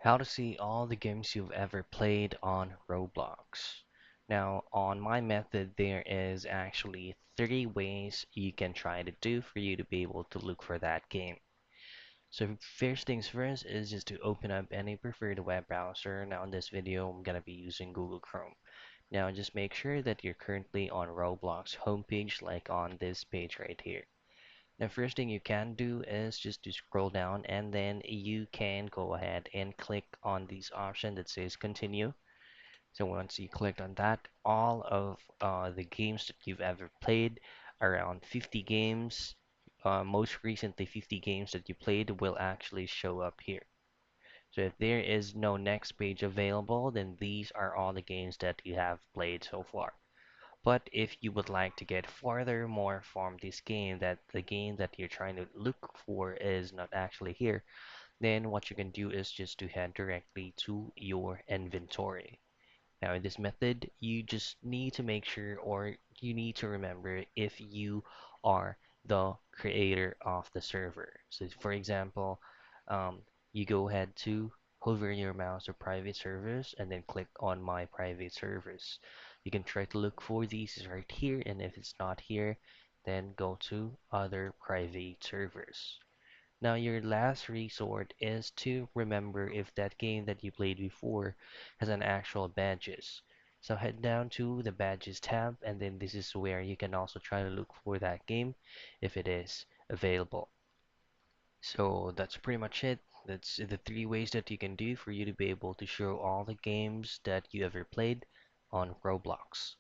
How to see all the games you've ever played on Roblox. Now, on my method, there is actually 3 ways you can try to do for you to be able to look for that game. So first things first is just to open up any preferred web browser. Now in this video, I'm gonna be using Google Chrome. Now just make sure that you're currently on Roblox homepage, like on this page right here. The first thing you can do is just to scroll down and then you can go ahead and click on this option that says continue. So once you click on that, all of the games that you've ever played, around 50 games, most recently 50 games that you played will actually show up here. So if there is no next page available, then these are all the games that you have played so far. But if you would like to get further more from this game, that the game that you're trying to look for is not actually here, then what you can do is just to head directly to your inventory. Now, in this method, you just need to make sure, or you need to remember, if you are the creator of the server. So for example, um, you go ahead to hover your mouse or private servers and then click on my private servers. You can try to look for these right here, and if it's not here, then go to other private servers. Now, your last resort is to remember if that game that you played before has an actual badges. So head down to the badges tab, and then this is where you can also try to look for that game if it is available. So that's pretty much it. That's the 3 ways that you can do for you to be able to show all the games that you ever played on Roblox.